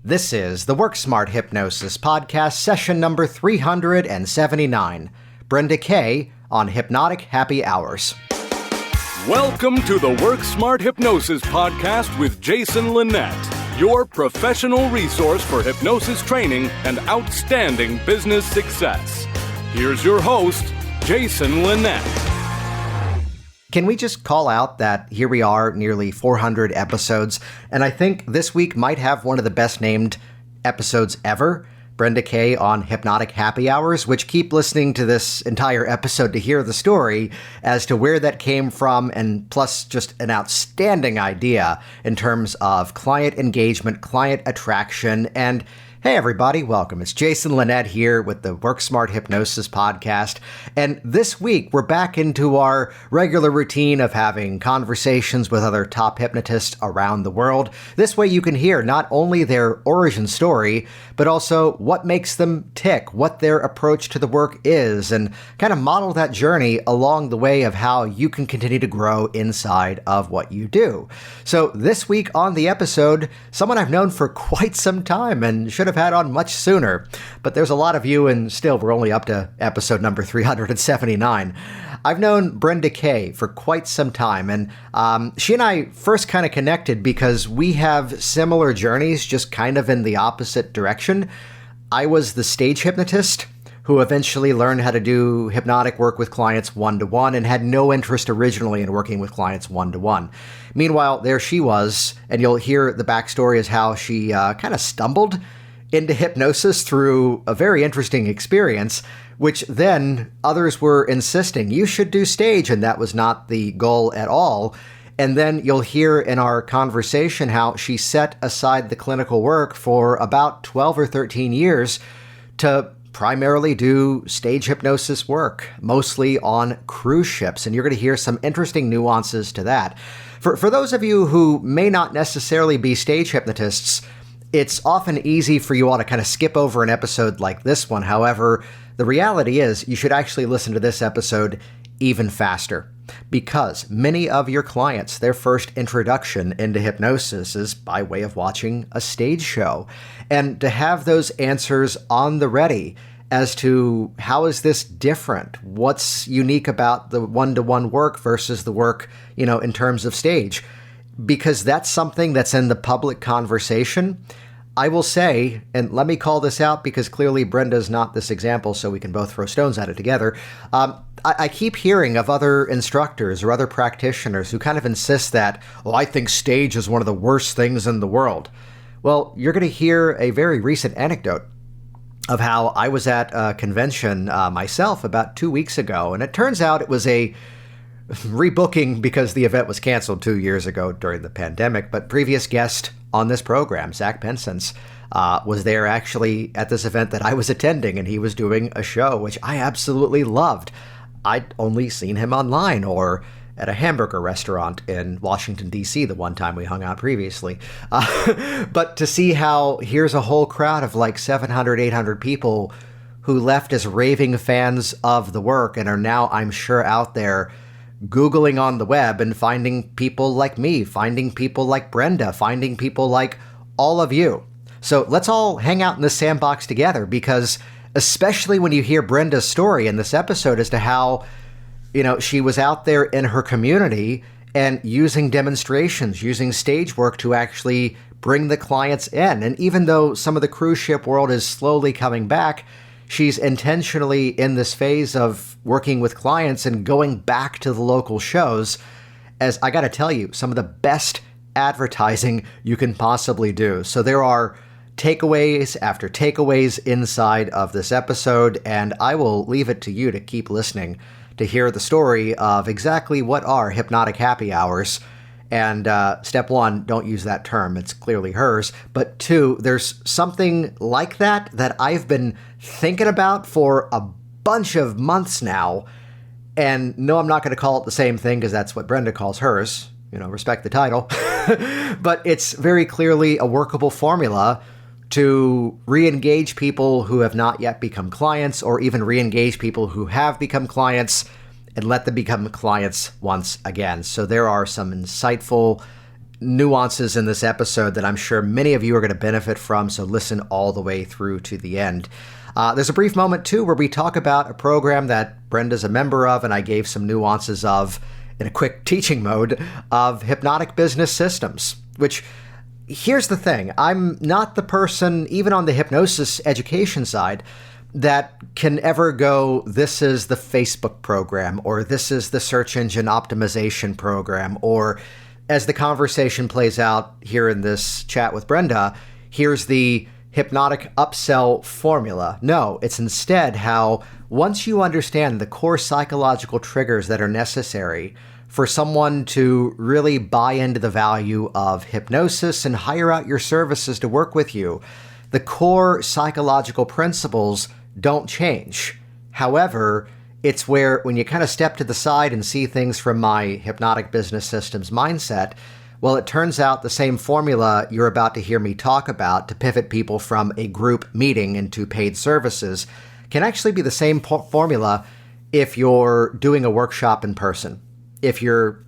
This is the Work Smart Hypnosis Podcast, session number 379. Brenda Kaye on Hypnotic Happy Hours. Welcome to the Work Smart Hypnosis Podcast with Jason Linett, your professional resource for hypnosis training and outstanding business success. Here's your host, Jason Linett. Can we just call out that here we are, nearly 400 episodes, and I think this week might have one of the best named episodes ever, Brenda Kaye on Hypnotic Happy Hours, which keep listening to this entire episode to hear the story as to where that came from, and plus just an outstanding idea in terms of client engagement, client attraction, and hey everybody, welcome. It's Jason Linett here with the Work Smart Hypnosis Podcast, and this week we're back into our regular routine of having conversations with other top hypnotists around the world. This way you can hear not only their origin story, but also what makes them tick, what their approach to the work is, and kind of model that journey along the way of how you can continue to grow inside of what you do. So this week on the episode, someone I've known for quite some time and should have had on much sooner, but there's a lot of you, and still we're only up to episode number 379. I've known Brenda Kaye for quite some time, and she and I first kind of connected because we have similar journeys, just kind of in the opposite direction. I was the stage hypnotist who eventually learned how to do hypnotic work with clients one-to-one and had no interest originally in working with clients one-to-one. Meanwhile, there she was, and you'll hear the backstory as how she kind of stumbled into hypnosis through a very interesting experience, which then others were insisting you should do stage, and that was not the goal at all. And then you'll hear in our conversation how she set aside the clinical work for about 12 or 13 years to primarily do stage hypnosis work, mostly on cruise ships. And you're going to hear some interesting nuances to that. For those of you who may not necessarily be stage hypnotists, it's often easy for you all to kind of skip over an episode like this one. However, the reality is you should actually listen to this episode even faster, because many of your clients, their first introduction into hypnosis is by way of watching a stage show. And to have those answers on the ready as to how is this different, what's unique about the one-to-one work versus the work, in terms of stage, because that's something that's in the public conversation. I will say, and let me call this out because clearly Brenda's not this example, so we can both throw stones at it together. I keep hearing of other instructors or other practitioners who kind of insist that, I think stage is one of the worst things in the world. Well, you're going to hear a very recent anecdote of how I was at a convention myself about 2 weeks ago, and it turns out it was a rebooking because the event was canceled 2 years ago during the pandemic, but previous guest on this program, Zach Pensance, was there actually at this event that I was attending, and he was doing a show, which I absolutely loved. I'd only seen him online or at a hamburger restaurant in Washington, D.C. the one time we hung out previously. But to see how here's a whole crowd of like 700, 800 people who left as raving fans of the work and are now, I'm sure, out there Googling on the web and finding people like me, finding people like Brenda, finding people like all of you. So let's all hang out in this sandbox together, because especially when you hear Brenda's story in this episode as to how, she was out there in her community and using demonstrations, using stage work to actually bring the clients in. And even though some of the cruise ship world is slowly coming back, she's intentionally in this phase of working with clients and going back to the local shows, as I got to tell you, some of the best advertising you can possibly do. So there are takeaways after takeaways inside of this episode, and I will leave it to you to keep listening to hear the story of exactly what are hypnotic happy hours. And step one, don't use that term. It's clearly hers. But two, there's something like that I've been thinking about for a bunch of months now. And no, I'm not going to call it the same thing because that's what Brenda calls hers. Respect the title. But it's very clearly a workable formula to re-engage people who have not yet become clients, or even re-engage people who have become clients and let them become clients once again. So there are some insightful nuances in this episode that I'm sure many of you are going to benefit from, so listen all the way through to the end. There's a brief moment, too, where we talk about a program that Brenda's a member of, and I gave some nuances of, in a quick teaching mode, of hypnotic business systems, which, here's the thing, I'm not the person, even on the hypnosis education side, that can ever go, this is the Facebook program, or this is the search engine optimization program, or as the conversation plays out here in this chat with Brenda, here's the hypnotic upsell formula. No, it's instead how once you understand the core psychological triggers that are necessary for someone to really buy into the value of hypnosis and hire out your services to work with you, the core psychological principles don't change. However, it's where when you kind of step to the side and see things from my hypnotic business systems mindset, well, it turns out the same formula you're about to hear me talk about to pivot people from a group meeting into paid services can actually be the same formula if you're doing a workshop in person. If you're,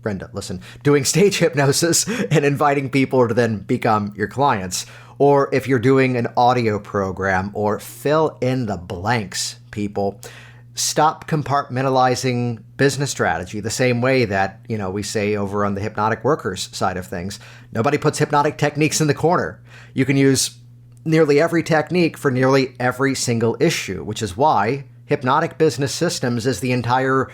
Brenda, listen, doing stage hypnosis and inviting people to then become your clients, or if you're doing an audio program, or fill in the blanks, people. Stop compartmentalizing business strategy the same way that, we say over on the hypnotic workers side of things. Nobody puts hypnotic techniques in the corner. You can use nearly every technique for nearly every single issue, which is why Hypnotic Business Systems is the entire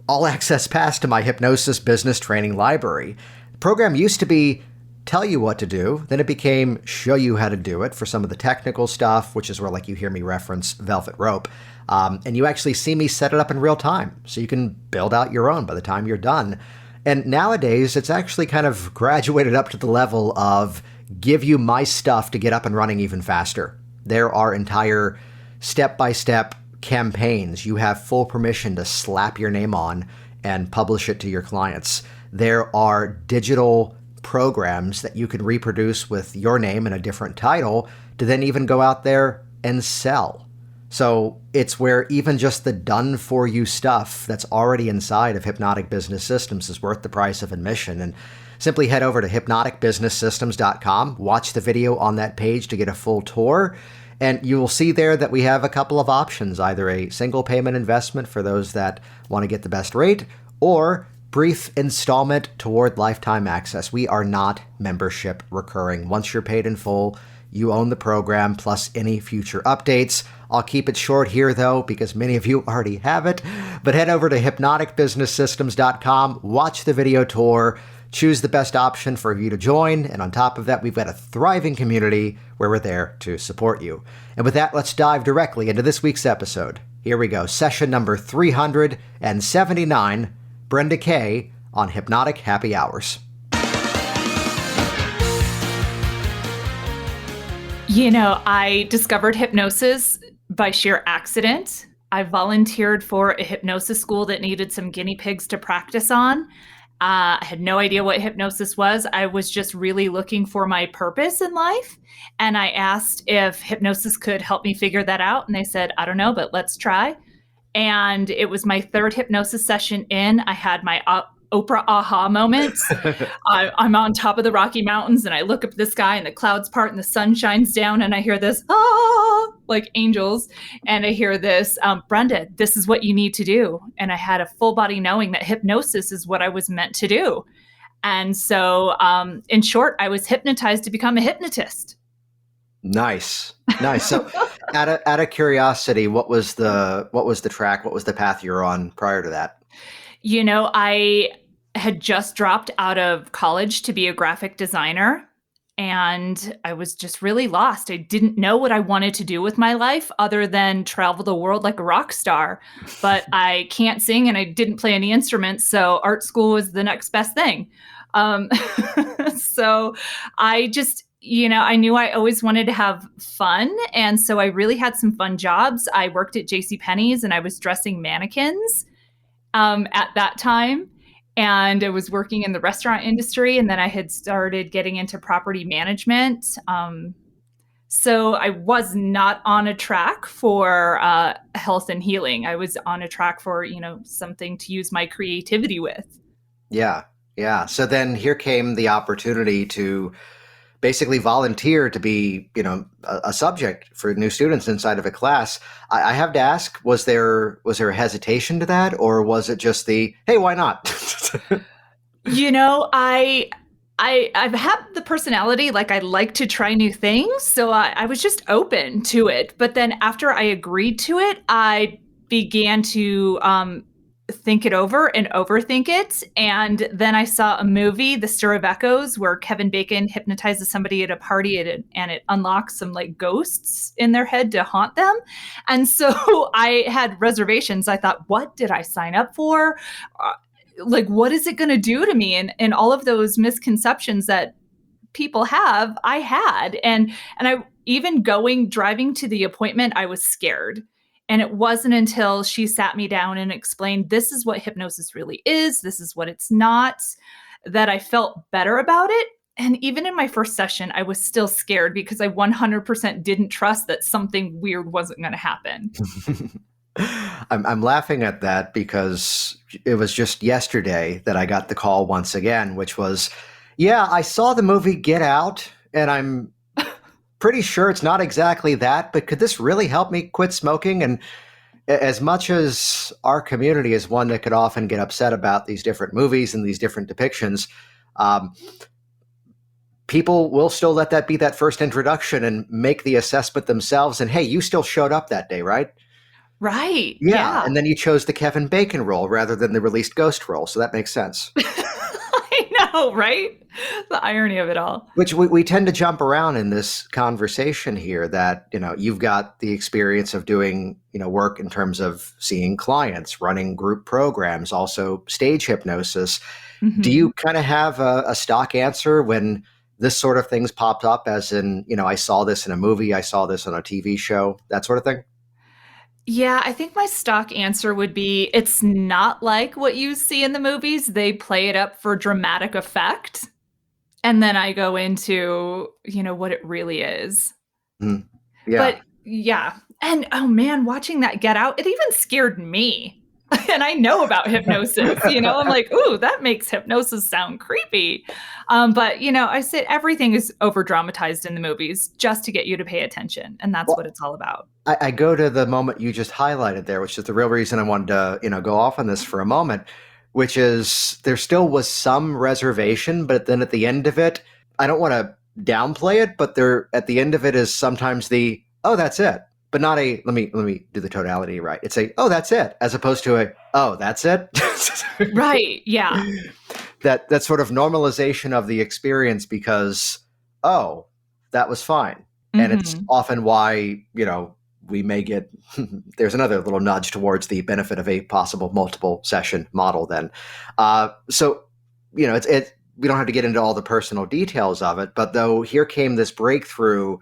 all-access pass to my hypnosis business training library. The program used to be tell you what to do, then it became show you how to do it for some of the technical stuff, which is where you hear me reference Velvet Rope. And you actually see me set it up in real time, so you can build out your own by the time you're done. And nowadays, it's actually kind of graduated up to the level of give you my stuff to get up and running even faster. There are entire step-by-step campaigns you have full permission to slap your name on and publish it to your clients. There are digital programs that you can reproduce with your name and a different title to then even go out there and sell. So it's where even just the done-for-you stuff that's already inside of Hypnotic Business Systems is worth the price of admission. And simply head over to hypnoticbusinesssystems.com, watch the video on that page to get a full tour, and you will see there that we have a couple of options, either a single payment investment for those that want to get the best rate, or brief installment toward lifetime access. We are not membership recurring. Once you're paid in full, you own the program plus any future updates. I'll keep it short here, though, because many of you already have it. But head over to hypnoticbusinesssystems.com, watch the video tour, choose the best option for you to join. And on top of that, we've got a thriving community where we're there to support you. And with that, let's dive directly into this week's episode. Here we go. Session number 379, Brenda Kaye on Hypnotic Happy Hours. I discovered hypnosis by sheer accident. I volunteered for a hypnosis school that needed some guinea pigs to practice on. I had no idea what hypnosis was. I was just really looking for my purpose in life. And I asked if hypnosis could help me figure that out. And they said, I don't know, but let's try. And it was my third hypnosis session in. I had my Oprah aha moment. I'm on top of the Rocky Mountains and I look up at the sky and the clouds part and the sun shines down and I hear this, like angels. And I hear this, Brenda, this is what you need to do. And I had a full body knowing that hypnosis is what I was meant to do. And so in short, I was hypnotized to become a hypnotist. Nice. So out of curiosity, what was the track? What was the path you were on prior to that? I had just dropped out of college to be a graphic designer, and I was just really lost. I didn't know what I wanted to do with my life other than travel the world like a rock star. But I can't sing and I didn't play any instruments, so art school was the next best thing. So I just, I knew I always wanted to have fun. And so I really had some fun jobs. I worked at JCPenney's and I was dressing mannequins at that time. And I was working in the restaurant industry. And then I had started getting into property management. So I was not on a track for health and healing. I was on a track for, something to use my creativity with. Yeah. Yeah. So then here came the opportunity to basically volunteer to be, a subject for new students inside of a class. I have to ask, was there a hesitation to that, or was it just the, hey, why not? You know, I've had the personality, like I like to try new things. So I was just open to it. But then after I agreed to it, I began to think it over and overthink it. And then I saw a movie, The Stir of Echoes, where Kevin Bacon hypnotizes somebody at a party and it unlocks some like ghosts in their head to haunt them. And so I had reservations. I thought, what did I sign up for? Like, what is it going to do to me? And all of those misconceptions that people have, I had. And I even driving to the appointment, I was scared. And it wasn't until she sat me down and explained, this is what hypnosis really is, this is what it's not, that I felt better about it. And even in my first session, I was still scared because I 100% didn't trust that something weird wasn't going to happen. I'm laughing at that because it was just yesterday that I got the call once again, which was, yeah, I saw the movie Get Out, and I'm pretty sure it's not exactly that, but could this really help me quit smoking? And as much as our community is one that could often get upset about these different movies and these different depictions, people will still let that be that first introduction and make the assessment themselves. And hey, you still showed up that day, right? Right. Yeah. And then you chose the Kevin Bacon role rather than the released ghost role. So that makes sense. I know, right? The irony of it all. Which we tend to jump around in this conversation here that, you've got the experience of doing, work in terms of seeing clients, running group programs, also stage hypnosis. Mm-hmm. Do you kind of have a stock answer when this sort of things popped up, as in, I saw this in a movie, I saw this on a TV show, that sort of thing? Yeah, I think my stock answer would be, it's not like what you see in the movies. They play it up for dramatic effect. And then I go into, what it really is. Yeah. But yeah. And oh man, watching that Get Out, it even scared me. And I know about hypnosis, I'm like, ooh, that makes hypnosis sound creepy. But, I said everything is over dramatized in the movies just to get you to pay attention. And that's what it's all about. I go to the moment you just highlighted there, which is the real reason I wanted to, go off on this for a moment, which is there still was some reservation, but then at the end of it, I don't want to downplay it, but there at the end of it is sometimes the, oh, that's it. But not a, let me do the tonality right. It's a, oh, that's it, as opposed to a, oh, that's it. Right. Yeah. That sort of normalization of the experience because, oh, that was fine. Mm-hmm. And it's often why, we may get, there's another little nudge towards the benefit of a possible multiple session model then. So, we don't have to get into all the personal details of it, but though here came this breakthrough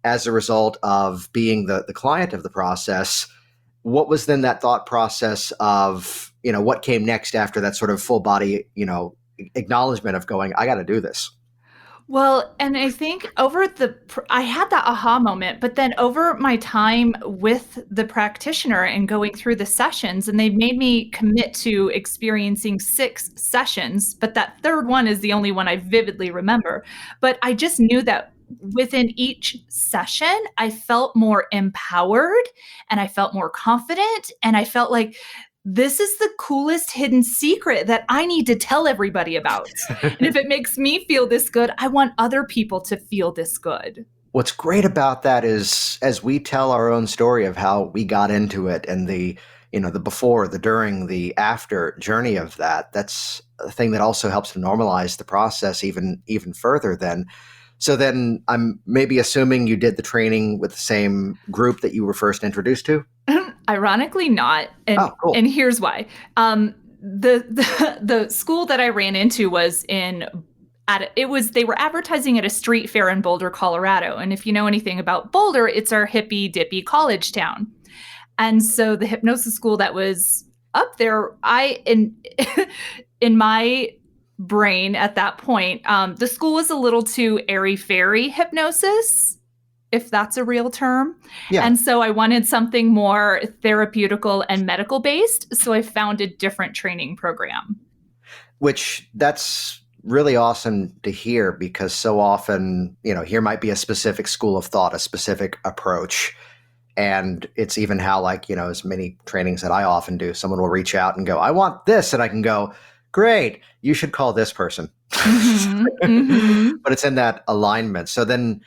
as a result of being the client of the process, what was then that thought process of, what came next after that sort of full body, acknowledgement of going, I got to do this? Well, and I think I had that aha moment, but then over my time with the practitioner and going through the sessions, and they've made me commit to experiencing 6 sessions, but that third one is the only one I vividly remember. But I just knew that within each session, I felt more empowered and I felt more confident. And I felt like this is the coolest hidden secret that I need to tell everybody about. And if it makes me feel this good, I want other people to feel this good. What's great about that is as we tell our own story of how we got into it and the before, the during, the after journey of that, that's a thing that also helps to normalize the process even further then. So then I'm maybe assuming you did the training with the same group that you were first introduced to? Ironically not. And, cool. And here's why. The school that I ran into was they were advertising at a street fair in Boulder, Colorado. And if you know anything about Boulder, it's our hippy dippy college town. And so the hypnosis school that was up there, in my brain at that point, the school was a little too airy-fairy hypnosis, if that's a real term. Yeah. And so I wanted something more therapeutical and medical based. So I found a different training program. which that's really awesome to hear, because so often, here might be a specific school of thought, a specific approach. And it's even how, as many trainings that I often do, someone will reach out and go, I want this. And I can go, great, you should call this person. Mm-hmm, mm-hmm. But it's in that alignment. So then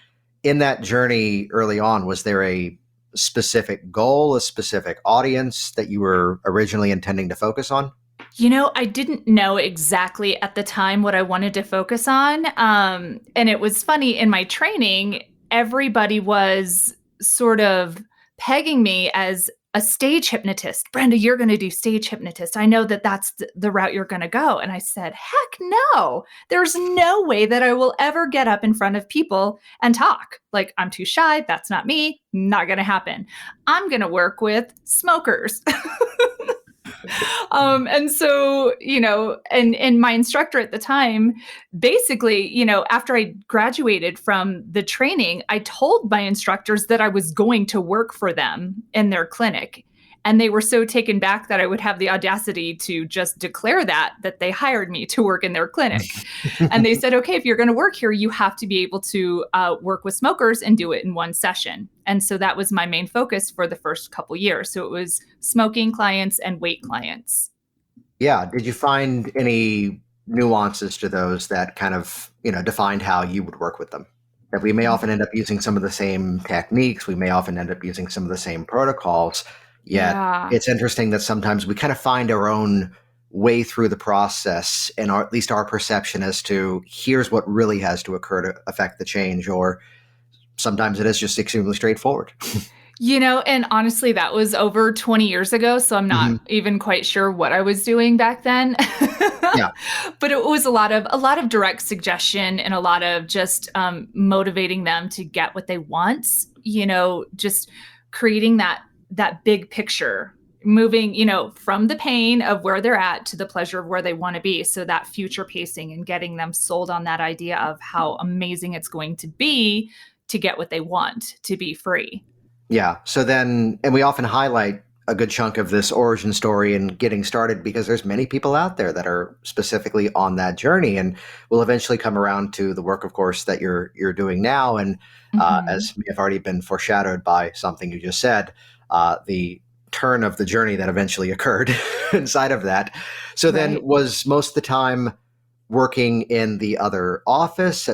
in that journey early on, was there a specific goal, a specific audience that you were originally intending to focus on? I didn't know exactly at the time what I wanted to focus on. And it was funny, in my training, everybody was sort of pegging me as a stage hypnotist. Brenda, you're going to do stage hypnotist. I know that that's the route you're going to go. And I said, heck no, there's no way that I will ever get up in front of people and talk. Like, I'm too shy. That's not me. Not going to happen. I'm going to work with smokers. And so, and my instructor at the time, basically, after I graduated from the training, I told my instructors that I was going to work for them in their clinic. And they were so taken back that I would have the audacity to just declare that they hired me to work in their clinic. And they said, okay, if you're going to work here, you have to be able to work with smokers and do it in one session. And so that was my main focus for the first couple years. So it was smoking clients and weight clients. Yeah. Did you find any nuances to those that kind of, defined how you would work with them? That we may often end up using some of the same techniques. We may often end up using some of the same protocols. Yet It's interesting that sometimes we kind of find our own way through the process, and at least our perception as to here's what really has to occur to affect the change, or sometimes it is just extremely straightforward. And honestly, that was over 20 years ago, so I'm not even quite sure what I was doing back then. Yeah. But it was a lot of direct suggestion and a lot of just motivating them to get what they want, just creating that big picture, moving, from the pain of where they're at to the pleasure of where they want to be. So that future pacing and getting them sold on that idea of how amazing it's going to be to get what they want, to be free. Yeah. So then, and we often highlight a good chunk of this origin story and getting started because there's many people out there that are specifically on that journey, and will eventually come around to the work, of course, that you're doing now. And as may have already been foreshadowed by something you just said, the turn of the journey that eventually occurred inside of that. So then was most of the time working in the other office?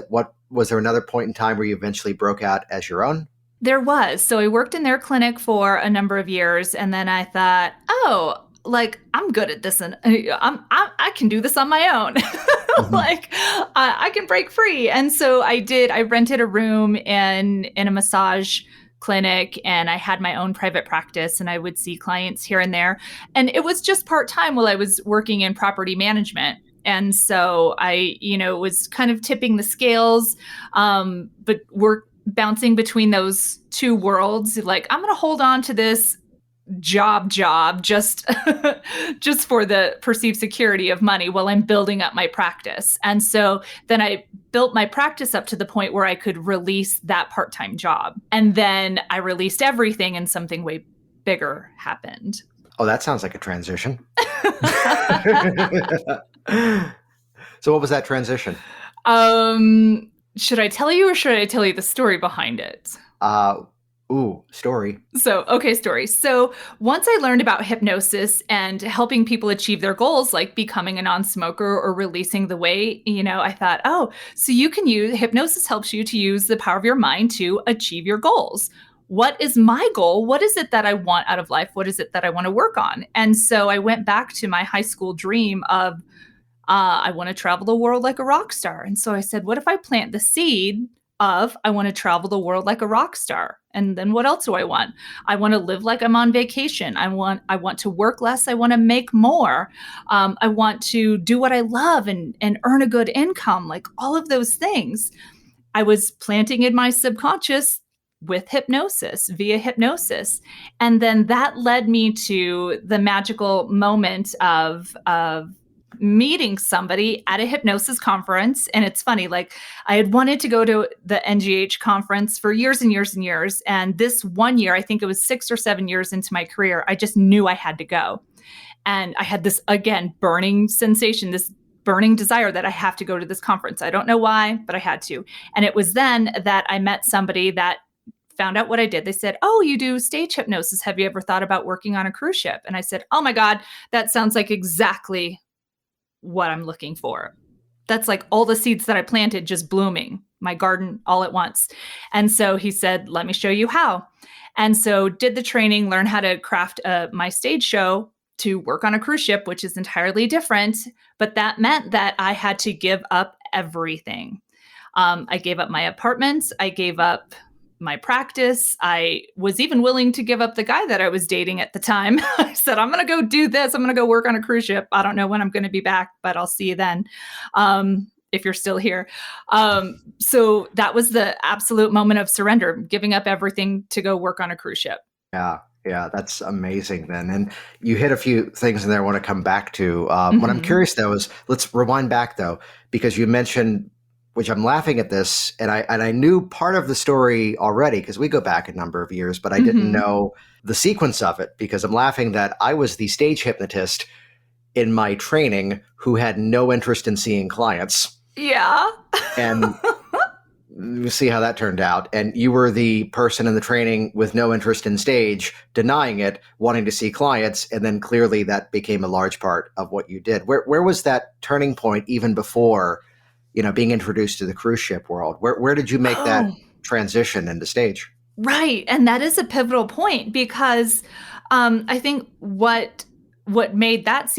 Was there another point in time where you eventually broke out as your own? There was. So I worked in their clinic for a number of years, and then I thought, I'm good at this, and I can do this on my own. I can break free. And so I did. I rented a room in a massage clinic, and I had my own private practice, and I would see clients here and there. And it was just part-time while I was working in property management. And so I, was kind of tipping the scales, but we're bouncing between those two worlds. Like, I'm going to hold on to this job just just for the perceived security of money while I'm building up my practice. And so then I built my practice up to the point where I could release that part-time job. And then I released everything and something way bigger happened. Oh, that sounds like a transition. So what was that transition? Should I tell you, or should I tell you the story behind it? Story. Story. So once I learned about hypnosis and helping people achieve their goals, like becoming a non-smoker or releasing the weight, I thought, so you can hypnosis helps you to use the power of your mind to achieve your goals. What is my goal? What is it that I want out of life? What is it that I want to work on? And so I went back to my high school dream of, I want to travel the world like a rock star. And so I said, what if I plant the seed of, I want to travel the world like a rock star? And then what else do I want? I want to live like I'm on vacation. I want to work less. I want to make more. I want to do what I love and earn a good income, like all of those things. I was planting in my subconscious with via hypnosis. And then that led me to the magical moment of meeting somebody at a hypnosis conference. And it's funny, like I had wanted to go to the NGH conference for years and years and years. And this one year, I think it was 6 or 7 years into my career, I just knew I had to go. And I had this, again, burning sensation, this burning desire that I have to go to this conference. I don't know why, but I had to. And it was then that I met somebody that found out what I did. They said, "Oh, you do stage hypnosis. Have you ever thought about working on a cruise ship?" And I said, "Oh my God, that sounds like exactly what I'm looking for. That's like all the seeds that I planted just blooming, my garden all at once." And so he said, "Let me show you how." And so did the training, learn how to craft my stage show to work on a cruise ship, which is entirely different. But that meant that I had to give up everything. I gave up my apartment. I gave up my practice. I was even willing to give up the guy that I was dating at the time. I said, "I'm going to go do this. I'm going to go work on a cruise ship. I don't know when I'm going to be back, but I'll see you then. If you're still here." So that was the absolute moment of surrender, giving up everything to go work on a cruise ship. Yeah. Yeah, that's amazing then. And you hit a few things in there I want to come back to. What I'm curious though is, let's rewind back though, because you mentioned, which I'm laughing at this, and I knew part of the story already because we go back a number of years, but I didn't know the sequence of it, because I'm laughing that I was the stage hypnotist in my training who had no interest in seeing clients. Yeah. And we'll see how that turned out. And you were the person in the training with no interest in stage, denying it, wanting to see clients. And then clearly that became a large part of what you did. Where was that turning point even before, being introduced to the cruise ship world? Where did you make that transition into stage? Right. And that is a pivotal point, because I think what made that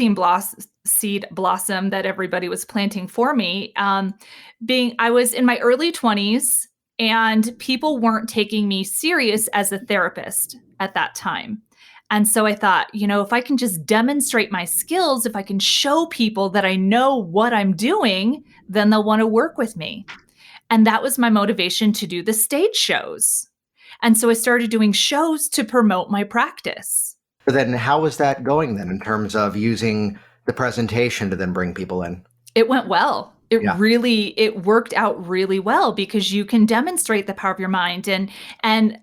seed blossom that everybody was planting for me, I was in my early 20s and people weren't taking me serious as a therapist at that time. And so I thought, if I can just demonstrate my skills, if I can show people that I know what I'm doing, then they'll want to work with me. And that was my motivation to do the stage shows. And so I started doing shows to promote my practice. But then how was that going then in terms of using the presentation to then bring people in? It went well. It worked out really well, because you can demonstrate the power of your mind. And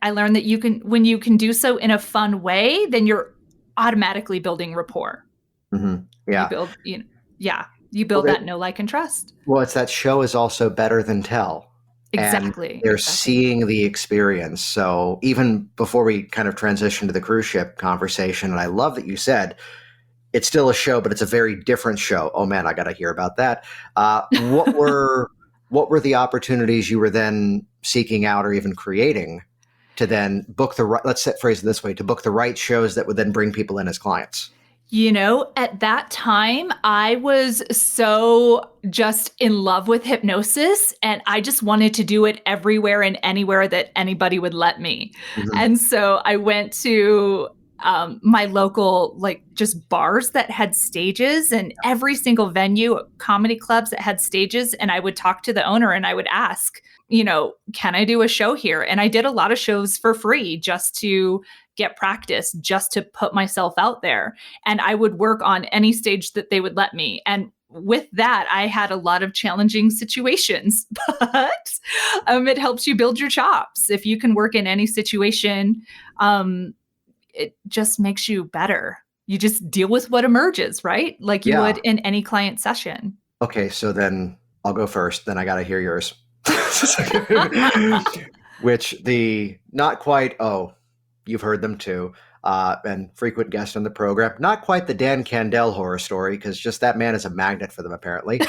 I learned that when you can do so in a fun way, then you're automatically building rapport. Mm-hmm. Yeah. You build that know, like, and trust. Well, it's that show is also better than tell. Exactly. And they're seeing the experience. So even before we kind of transition to the cruise ship conversation, and I love that you said, it's still a show, but it's a very different show. Oh man, I got to hear about that. What were the opportunities you were then seeking out or even creating to then book let's phrase it this way, to book the right shows that would then bring people in as clients? At that time, I was so just in love with hypnosis, and I just wanted to do it everywhere and anywhere that anybody would let me. Mm-hmm. And so I went to my local, just bars that had stages, and every single venue, comedy clubs that had stages. And I would talk to the owner and I would ask, can I do a show here? And I did a lot of shows for free just to get practice, just to put myself out there. And I would work on any stage that they would let me. And with that, I had a lot of challenging situations, but it helps you build your chops. If you can work in any situation, it just makes you better. You just deal with what emerges, right? Like you would in any client session. Okay, so then I'll go first. Then I got to hear yours. Which not quite, you've heard them too, and frequent guest on the program. Not quite the Dan Candell horror story, because just that man is a magnet for them, apparently.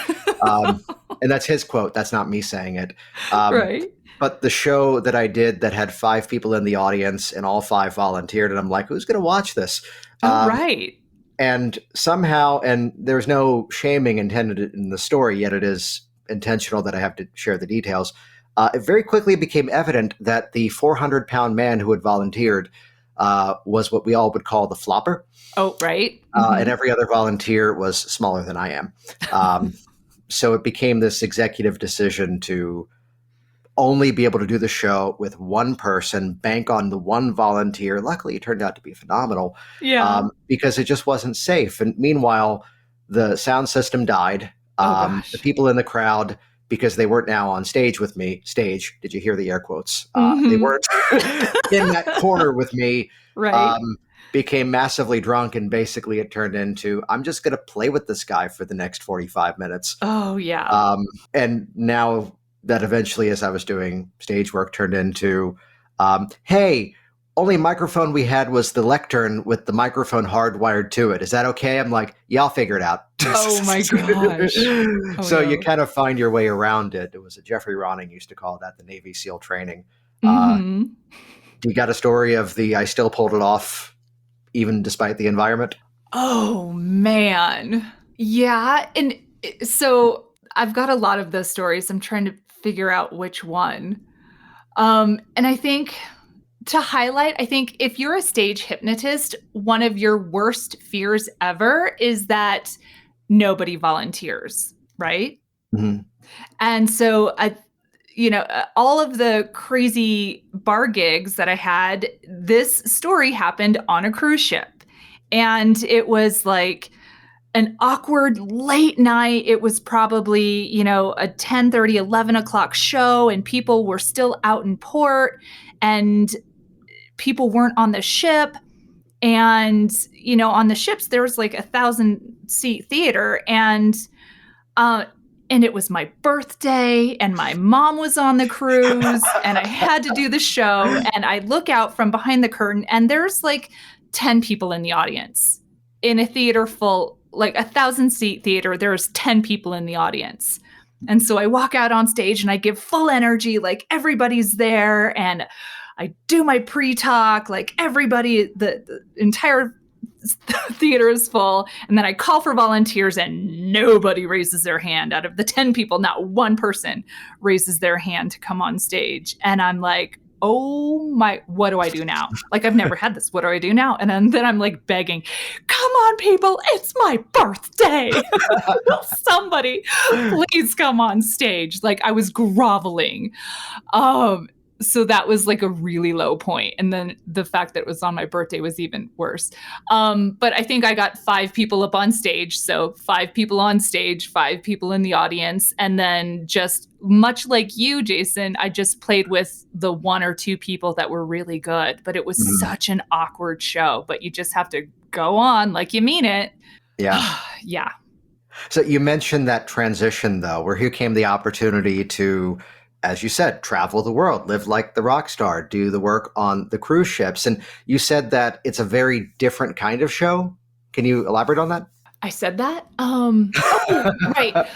And that's his quote. That's not me saying it. Right. But the show that I did that had 5 people in the audience and all 5 volunteered, and I'm like, who's going to watch this? Right. And somehow, and there's no shaming intended in the story, yet it is intentional that I have to share the details. It very quickly became evident that the 400-pound man who had volunteered was what we all would call the flopper. Oh, right. Mm-hmm. And every other volunteer was smaller than I am. So it became this executive decision to only be able to do the to with one person, bank on the one volunteer. Luckily, it turned out to be phenomenal. Yeah. Because it just wasn't safe. And meanwhile, the sound system died. The people in the crowd, because they weren't now on stage with me. Stage, did you hear the air quotes? They weren't in that corner with me. Right. became massively drunk, and basically it turned into, I'm just going to play with this guy for the next 45 minutes. Oh, yeah. And now that eventually, as I was doing stage work, turned into, hey, only microphone we had was the lectern with the microphone hardwired to it. Is that okay? I'm like, yeah, I'll figure it out. Oh my gosh. Oh, So no. you kind of find your way around it. It was a Jeffrey Ronning used to call that the Navy SEAL training. Mhm. You got a story of the I still pulled it off even despite the environment? Oh man. Yeah. And so I've got a lot of those stories. I'm trying to figure out which one. And I think to highlight, I think if you're a stage hypnotist, one of your worst fears ever is that nobody volunteers, right? Mm-hmm. And so all of the crazy bar gigs that I had, this story happened on a cruise ship. And it was like an awkward late night. It was probably, a 10:30, 11 o'clock show, and people were still out in port, and people weren't on the ship. And, on the ships, there was like 1,000-seat theater, and it was my birthday, and my mom was on the cruise, and I had to do the show. And I look out from behind the curtain, and there's like 10 people in the audience in a theater full, like 1,000-seat theater. There's 10 people in the audience. And so I walk out on stage and I give full energy, like everybody's there. And I do my pre-talk, like everybody, the entire theater is full. And then I call for volunteers, and nobody raises their hand. Out of the 10 people, not one person raises their hand to come on stage. And I'm like, oh my, what do I do now? Like, I've never had this. What do I do now? And then I'm like begging, come on, people, it's my birthday. Somebody please come on stage. Like, I was groveling. So that was like a really low point. And then the fact that it was on my birthday was even worse. But I think I got 5 people up on stage. So 5 people on stage, 5 people in the audience. And then just much like you, Jason, I just played with the 1 or 2 people that were really good. But it was such an awkward show. But you just have to go on like you mean it. Yeah. Yeah. So you mentioned that transition, though, where here came the opportunity to, as you said, travel the world, live like the rock star, do the work on the cruise ships. And you said that it's a very different kind of show. Can you elaborate on that? I said that? Right.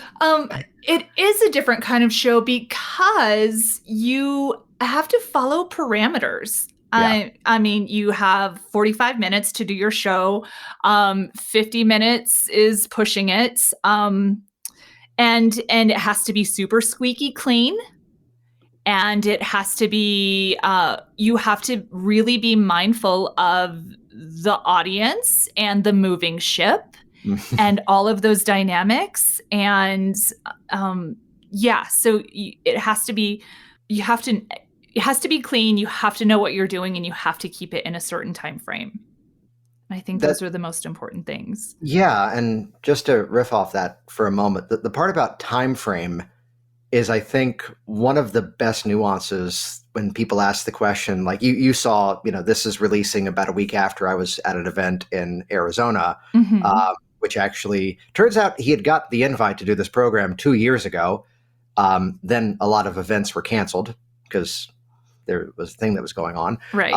It is a different kind of show because you have to follow parameters. Yeah. I mean, you have 45 minutes to do your show. 50 minutes is pushing it. And it has to be super squeaky clean. And it has to be, you have to really be mindful of the audience and the moving ship and all of those dynamics. And so it has to be, it has to be clean. You have to know what you're doing, and you have to keep it in a certain time frame. I think those are the most important things. Yeah. And just to riff off that for a moment, the part about time frame is, I think, one of the best nuances when people ask the question. Like you saw, this is releasing about a week after I was at an event in Arizona, which actually turns out he had got the invite to do this program 2 years ago. Then a lot of events were canceled because there was a thing that was going on. Right.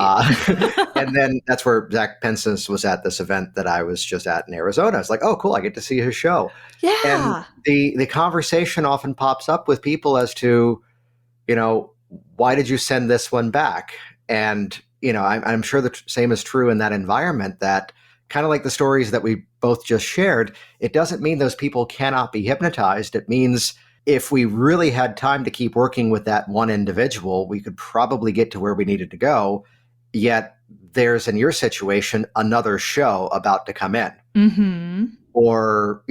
And then that's where Zach Pensis was at this event that I was just at in Arizona. It's like, oh, cool, I get to see his show. Yeah. And the conversation often pops up with people as to, why did you send this one back? And, I'm sure the same is true in that environment, that kind of like the stories that we both just shared, it doesn't mean those people cannot be hypnotized. It means if we really had time to keep working with that one individual, we could probably get to where we needed to go. Yet there's, in your situation, another show about to come in. Mm-hmm. Or,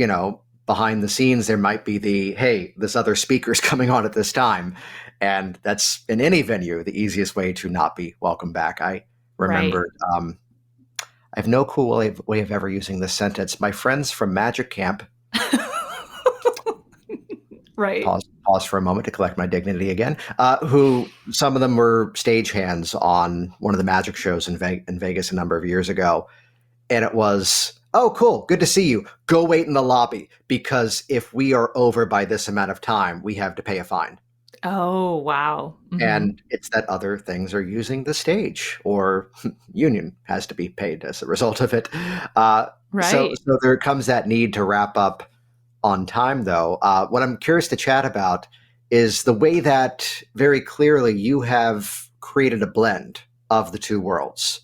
behind the scenes, there might be hey, this other speaker's coming on at this time. And that's, in any venue, the easiest way to not be welcome back. I remember, I have no cool way of ever using this sentence. My friends from Magic Camp Right. Pause for a moment to collect my dignity again. Who some of them were stagehands on one of the magic shows in Vegas a number of years ago, and it was, oh, cool, good to see you. Go wait in the lobby because if we are over by this amount of time, we have to pay a fine. Oh, wow. And it's that other things are using the stage, or union has to be paid as a result of it. So Right. there comes that need to wrap up on time, though. What I'm curious to chat about is the way that very clearly you have created a blend of the two worlds,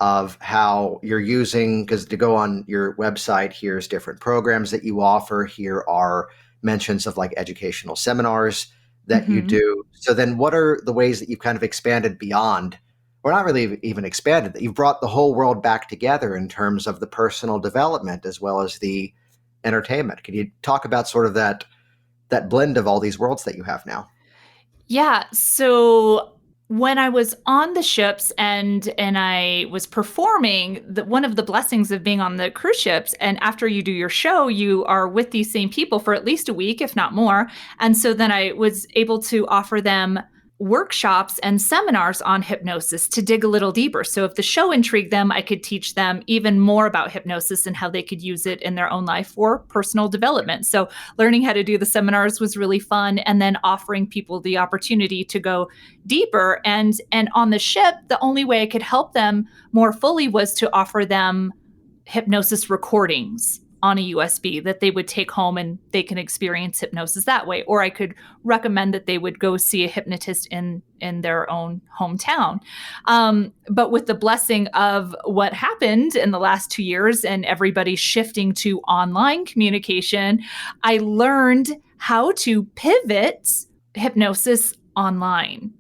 of how you're using, because to go on your website, here's different programs that you offer. Here are mentions of like educational seminars that you do. So then what are the ways that you've kind of expanded beyond, or not really even expanded, that you've brought the whole world back together in terms of the personal development as well as the entertainment? Can you talk about sort of that blend of all these worlds that you have now? Yeah. So when I was on the ships and I was performing, one of the blessings of being on the cruise ships, and after you do your show, you are with these same people for at least a week, if not more. And so then I was able to offer them workshops and seminars on hypnosis to dig a little deeper. So if the show intrigued them, I could teach them even more about hypnosis and how they could use it in their own life for personal development. So learning how to do the seminars was really fun, and then offering people the opportunity to go deeper. And on the ship, the only way I could help them more fully was to offer them hypnosis recordings on a USB that they would take home and they can experience hypnosis that way. Or I could recommend that they would go see a hypnotist in their own hometown. But with the blessing of what happened in the last 2 years and everybody shifting to online communication, I learned how to pivot hypnosis online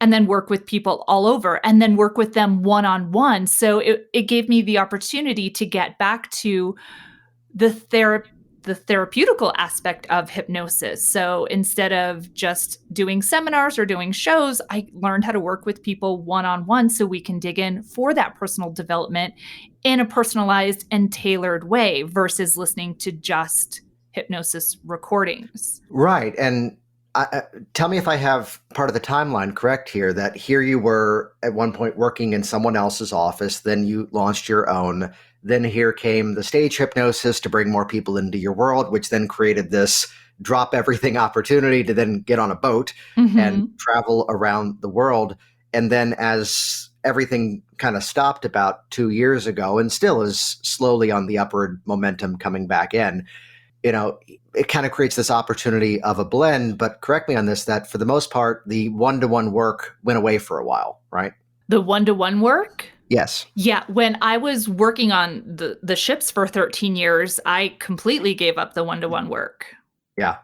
and then work with people all over and then work with them one-on-one. So it gave me the opportunity to get back to the therapeutical aspect of hypnosis. So instead of just doing seminars or doing shows, I learned how to work with people one-on-one so we can dig in for that personal development in a personalized and tailored way versus listening to just hypnosis recordings. Right. And tell me if I have part of the timeline correct here, that here you were at one point working in someone else's office, then you launched your own. Then here came the stage hypnosis to bring more people into your world, which then created this drop everything opportunity to then get on a boat and travel around the world. And then as everything kind of stopped about 2 years ago and still is slowly on the upward momentum coming back in, it kind of creates this opportunity of a blend. But correct me on this, that for the most part, the one-to-one work went away for a while, right? The one-to-one work? Yes. Yeah. When I was working on the ships for 13 years, I completely gave up the one-to-one work. Yeah.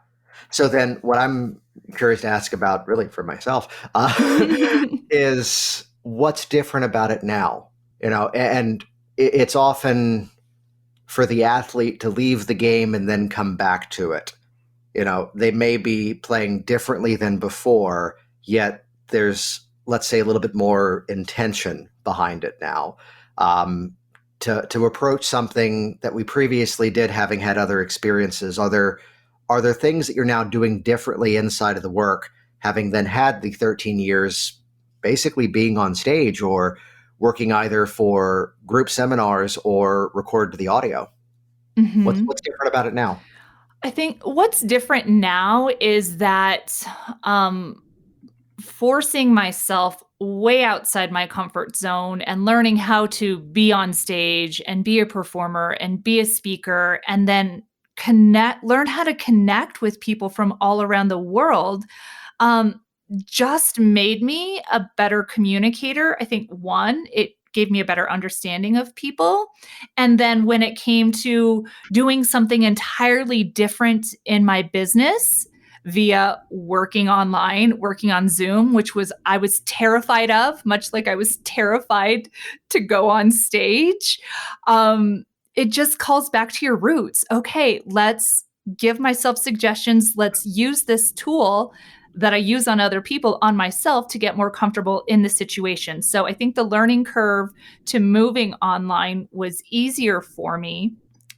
So then what I'm curious to ask about, really for myself, is what's different about it now? And it's often for the athlete to leave the game and then come back to it. They may be playing differently than before, yet there's, let's say, a little bit more intention behind it now, to approach something that we previously did, having had other experiences. Are there things that you're now doing differently inside of the work, having then had the 13 years basically being on stage or working either for group seminars or record the audio? What's different about it now? I think what's different now is that forcing myself way outside my comfort zone and learning how to be on stage and be a performer and be a speaker, and then learn how to connect with people from all around the world, just made me a better communicator. I think it gave me a better understanding of people. And then when it came to doing something entirely different in my business via working online, working on Zoom, which I was terrified of, much like I was terrified to go on stage. It just calls back to your roots. Okay, let's give myself suggestions. Let's use this tool that I use on other people on myself to get more comfortable in the situation. So I think the learning curve to moving online was easier for me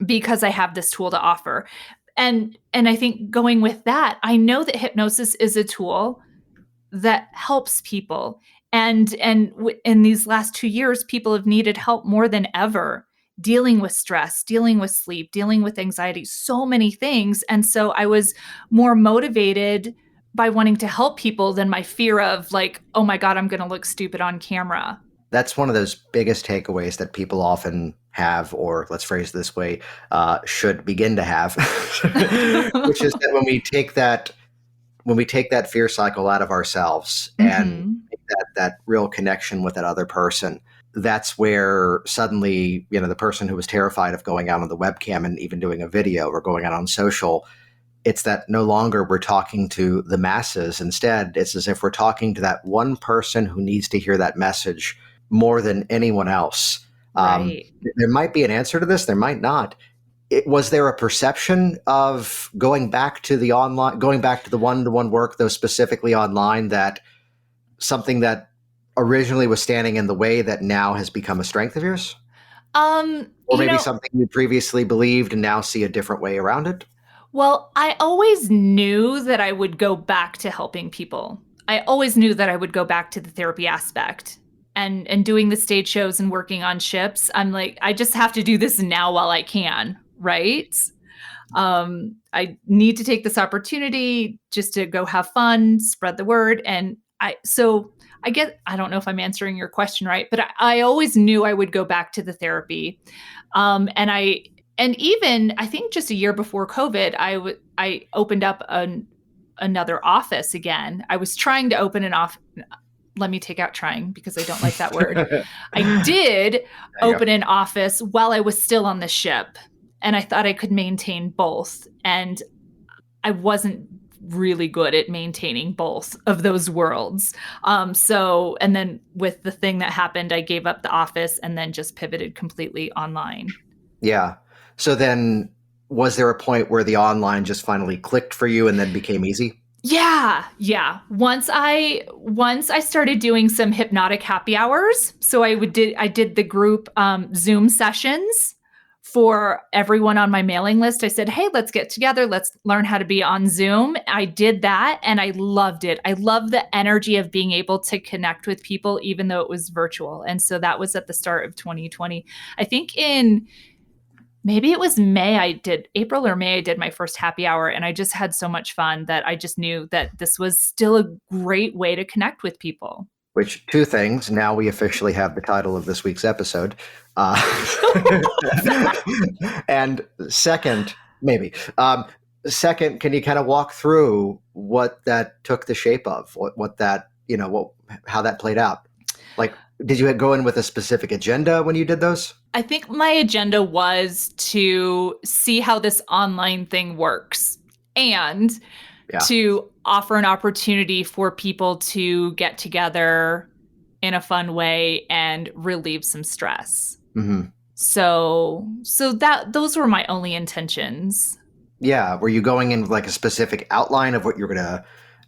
because I have this tool to offer. And I think going with that, I know that hypnosis is a tool that helps people. And in these last 2 years, people have needed help more than ever, dealing with stress, dealing with sleep, dealing with anxiety, so many things. And so I was more motivated by wanting to help people than my fear of like, oh my God, I'm going to look stupid on camera. That's one of those biggest takeaways that people often have, or let's phrase it this way, should begin to have, which is that when we take that fear cycle out of ourselves and make that real connection with that other person, that's where suddenly, the person who was terrified of going out on the webcam and even doing a video or going out on social, it's that no longer we're talking to the masses. Instead, it's as if we're talking to that one person who needs to hear that message more than anyone else. Right. There might be an answer to this. There might not. Was there a perception of going back to the one-to-one work, though specifically online, that something that originally was standing in the way that now has become a strength of yours? Or maybe something you previously believed and now see a different way around it? Well, I always knew that I would go back to helping people. I always knew that I would go back to the therapy aspect. And doing the stage shows and working on ships, I'm like, I just have to do this now while I can, right? I need to take this opportunity just to go have fun, spread the word. And I don't know if I'm answering your question right, but I always knew I would go back to the therapy. And even I think just a year before COVID, I opened up another office again. I was trying to open an office. Let me take out trying because I don't like that word. I did open an office while I was still on the ship, and I thought I could maintain both. And I wasn't really good at maintaining both of those worlds. And then with the thing that happened, I gave up the office and then just pivoted completely online. Yeah. So then was there a point where the online just finally clicked for you and then became easy? Yeah. Once I started doing some hypnotic happy hours, so I did the group Zoom sessions for everyone on my mailing list. I said, hey, let's get together. Let's learn how to be on Zoom. I did that and I loved it. I love the energy of being able to connect with people, even though it was virtual. And so that was at the start of 2020. I think maybe it was April or May, I did my first happy hour, and I just had so much fun that I just knew that this was still a great way to connect with people. Which, two things, now we officially have the title of this week's episode. And second, can you kind of walk through what that took the shape of, how that played out? Like, did you go in with a specific agenda when you did those? I think my agenda was to see how this online thing works and to offer an opportunity for people to get together in a fun way and relieve some stress. Mm-hmm. So those were my only intentions. Yeah. Were you going in with like a specific outline of what you're going to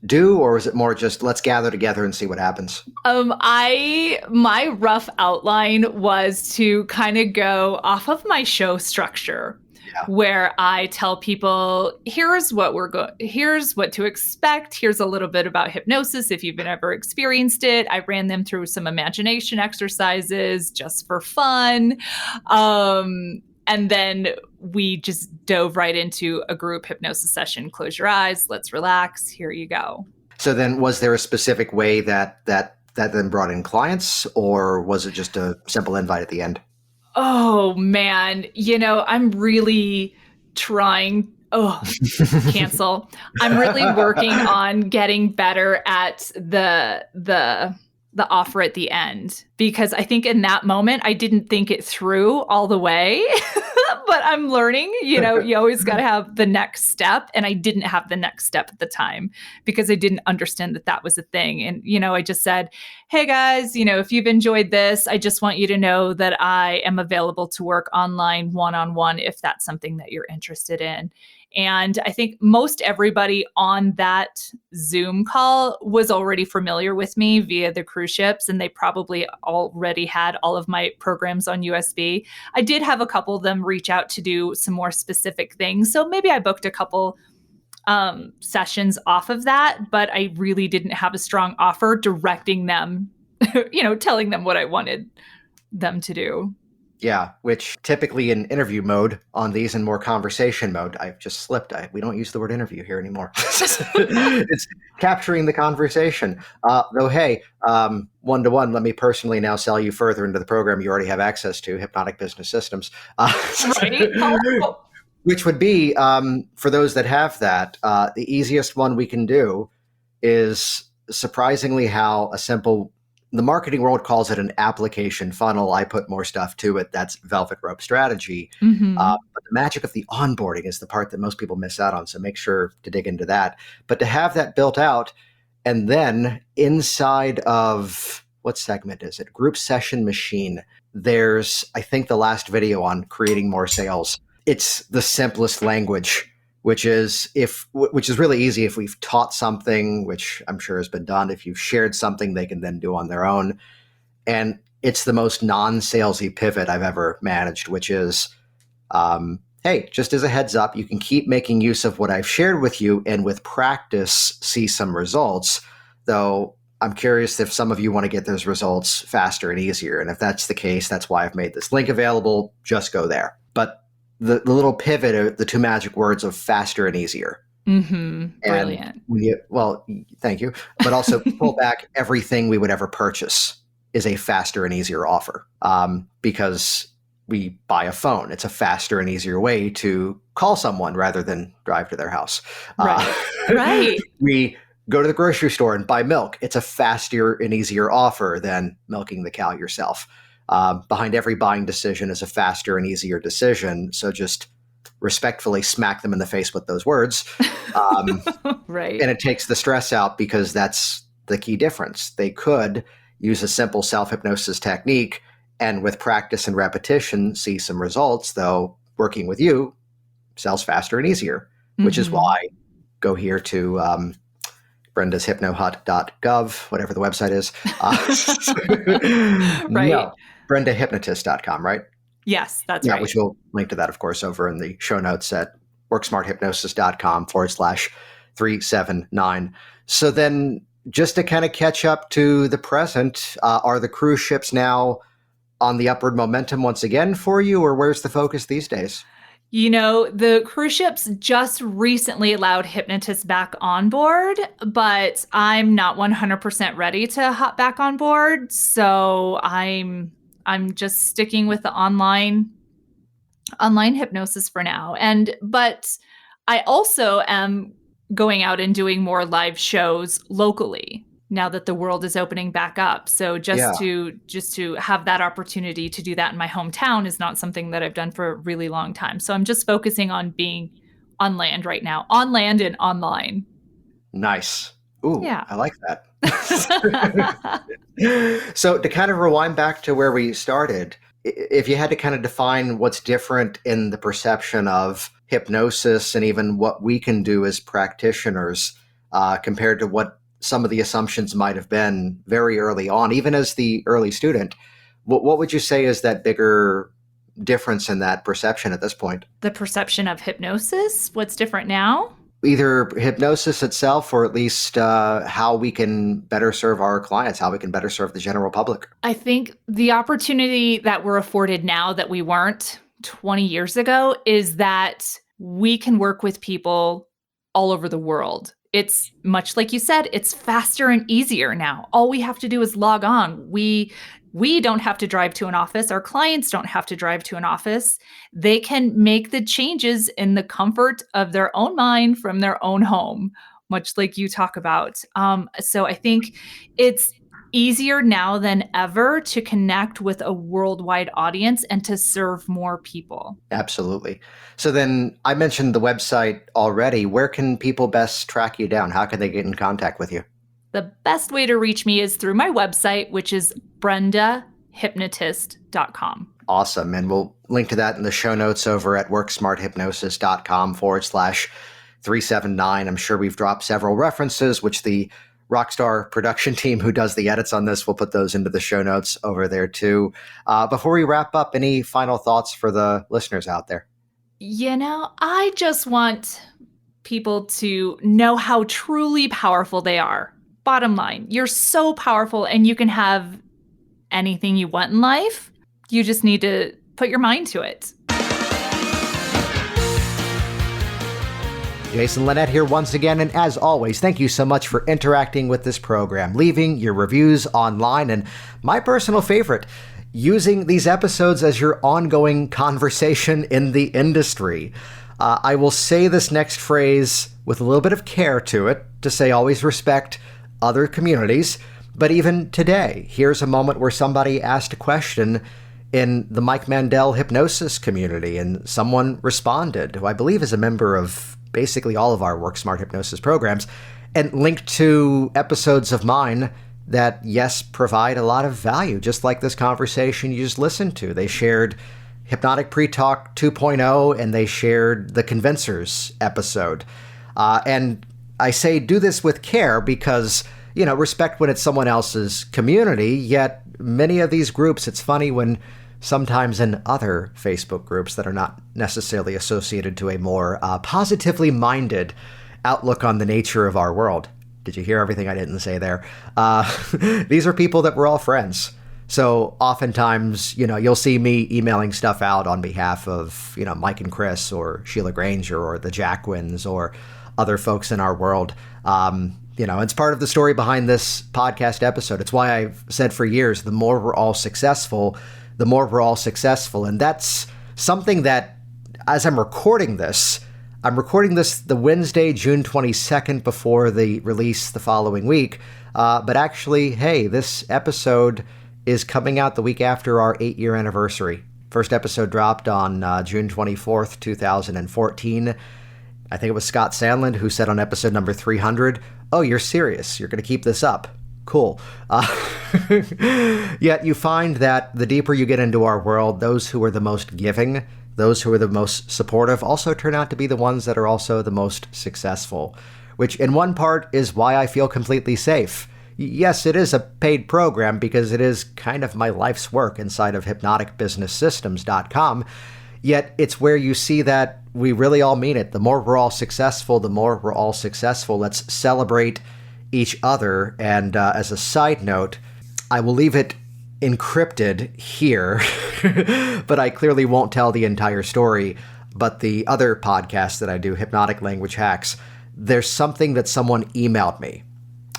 do, or was it more just let's gather together and see what happens? My rough outline was to kind of go off of my show structure, where I tell people, here's what to expect. Here's a little bit about hypnosis if you've ever experienced it. I ran them through some imagination exercises just for fun. And then we just dove right into a group hypnosis session. Close your eyes. Let's relax. Here you go. So then was there a specific way that then brought in clients, or was it just a simple invite at the end? Oh, man. I'm really trying. Cancel. I'm really working on getting better at the offer at the end, because I think in that moment I didn't think it through all the way, but I'm learning, you always got to have the next step. And I didn't have the next step at the time because I didn't understand that was a thing. And, I just said, hey guys, if you've enjoyed this, I just want you to know that I am available to work online one-on-one if that's something that you're interested in. And I think most everybody on that Zoom call was already familiar with me via the cruise ships, and they probably already had all of my programs on USB. I did have a couple of them reach out to do some more specific things. So maybe I booked a couple sessions off of that, but I really didn't have a strong offer directing them, telling them what I wanted them to do. Yeah, which typically in interview mode on these and more conversation mode, I've just slipped. We don't use the word interview here anymore. It's capturing the conversation. Though, hey, one-to-one, let me personally now sell you further into the program you already have access to, Hypnotic Business Systems. Right? Oh. Which would be, for those that have that, the easiest one we can do is surprisingly how a simple, the marketing world calls it an application funnel. I put more stuff to it. That's velvet rope strategy. Mm-hmm. But the magic of the onboarding is the part that most people miss out on. So make sure to dig into that. But to have that built out, and then inside of, what segment is it? Group Session Machine. There's, I think, the last video on creating more sales. It's the simplest language, which is really easy if we've taught something, which I'm sure has been done. If you've shared something, they can then do on their own. And it's the most non-salesy pivot I've ever managed, which is, hey, just as a heads up, you can keep making use of what I've shared with you and with practice see some results, though I'm curious if some of you want to get those results faster and easier. And if that's the case, that's why I've made this link available. Just go there. But the little pivot are the two magic words of faster and easier. Mm-hmm. Brilliant. Well, thank you. But also pull back everything we would ever purchase is a faster and easier offer, because we buy a phone. It's a faster and easier way to call someone rather than drive to their house. Right. Right. We go to the grocery store and buy milk. It's a faster and easier offer than milking the cow yourself. Behind every buying decision is a faster and easier decision. So just respectfully smack them in the face with those words. Right. And it takes the stress out, because that's the key difference. They could use a simple self-hypnosis technique and with practice and repetition see some results, though working with you sells faster and easier, which is why go here to brendashypnohut.gov, whatever the website is. Right. No, BrendaHypnotist.com, right? Yes, that's right. Which we'll link to that, of course, over in the show notes at worksmarthypnosis.com/379. So then just to kind of catch up to the present, are the cruise ships now on the upward momentum once again for you, or where's the focus these days? The cruise ships just recently allowed hypnotists back on board, but I'm not 100% ready to hop back on board. So I'm just sticking with the online hypnosis for now. But I also am going out and doing more live shows locally now that the world is opening back up. So just to have that opportunity to do that in my hometown is not something that I've done for a really long time. So I'm just focusing on being on land right now, on land and online. Nice. Ooh, yeah. I like that. So to kind of rewind back to where we started, if you had to kind of define what's different in the perception of hypnosis and even what we can do as practitioners compared to what some of the assumptions might have been very early on, even as the early student, what would you say is that bigger difference in that perception at this point? The perception of hypnosis? What's different now? Either hypnosis itself, or at least how we can better serve our clients, how we can better serve the general public. I think the opportunity that we're afforded now that we weren't 20 years ago is that we can work with people all over the world. It's much like you said, it's faster and easier now. All we have to do is log on. We don't have to drive to an office. Our clients don't have to drive to an office. They can make the changes in the comfort of their own mind from their own home, much like you talk about. So I think it's easier now than ever to connect with a worldwide audience and to serve more people. Absolutely. So then I mentioned the website already. Where can people best track you down? How can they get in contact with you? The best way to reach me is through my website, which is BrendaHypnotist.com. awesome. And we'll link to that in the show notes over at worksmarthypnosis.com/379. I'm sure we've dropped several references, which the Rockstar production team who does the edits on this will put those into the show notes over there too. Before we wrap up, any final thoughts for the listeners out there? I just want people to know how truly powerful they are. Bottom line, you're so powerful and you can have anything you want in life. You just need to put your mind to it. Jason Linett here once again, and as always, thank you so much for interacting with this program, leaving your reviews online, and my personal favorite, using these episodes as your ongoing conversation in the industry. I will say this next phrase with a little bit of care to it, to say always respect other communities, but even today, here's a moment where somebody asked a question in the Mike Mandel hypnosis community, and someone responded, who I believe is a member of basically all of our Work Smart Hypnosis programs, and linked to episodes of mine that, yes, provide a lot of value, just like this conversation you just listened to. They shared Hypnotic Pre-Talk 2.0, and they shared the Convincers episode. And I say do this with care because, respect when it's someone else's community, yet many of these groups, it's funny when sometimes in other Facebook groups that are not necessarily associated to a more positively minded outlook on the nature of our world. Did you hear everything I didn't say there? These are people that we're all friends. So oftentimes, you'll see me emailing stuff out on behalf of, Mike and Chris or Sheila Granger or the Jacquins or other folks in our world. It's part of the story behind this podcast episode. It's why I've said for years, the more we're all successful, the more we're all successful. And that's something that, as I'm recording this the Wednesday, June 22nd, before the release the following week. But actually, hey, this episode is coming out the week after our 8-year anniversary. First episode dropped on June 24th, 2014. I think it was Scott Sandland who said on episode number 300, "Oh, you're serious. You're going to keep this up. Cool." Yet you find that the deeper you get into our world, those who are the most giving, those who are the most supportive, also turn out to be the ones that are also the most successful, which in one part is why I feel completely safe. Yes, it is a paid program because it is kind of my life's work inside of hypnoticbusinesssystems.com, yet it's where you see that we really all mean it. The more we're all successful, the more we're all successful. Let's celebrate each other. And as a side note, I will leave it encrypted here, but I clearly won't tell the entire story. But the other podcast that I do, Hypnotic Language Hacks, there's something that someone emailed me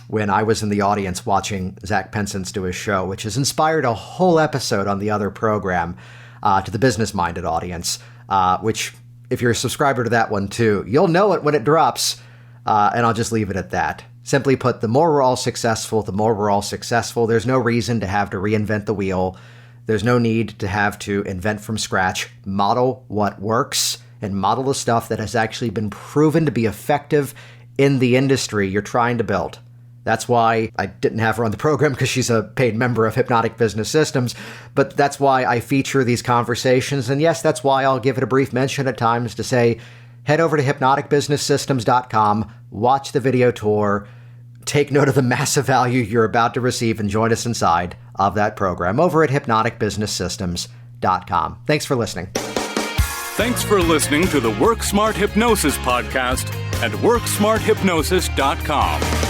when I was in the audience watching Zach Pensance do his show, which has inspired a whole episode on the other program to the business-minded audience, which, if you're a subscriber to that one too, you'll know it when it drops, and I'll just leave it at that. Simply put, the more we're all successful, the more we're all successful. There's no reason to have to reinvent the wheel. There's no need to have to invent from scratch. Model what works and model the stuff that has actually been proven to be effective in the industry you're trying to build. That's why I didn't have her on the program, because she's a paid member of Hypnotic Business Systems, but that's why I feature these conversations. And yes, that's why I'll give it a brief mention at times to say, head over to hypnoticbusinesssystems.com, watch the video tour, take note of the massive value you're about to receive, and join us inside of that program over at hypnoticbusinesssystems.com. Thanks for listening. Thanks for listening to the Work Smart Hypnosis podcast at worksmarthypnosis.com.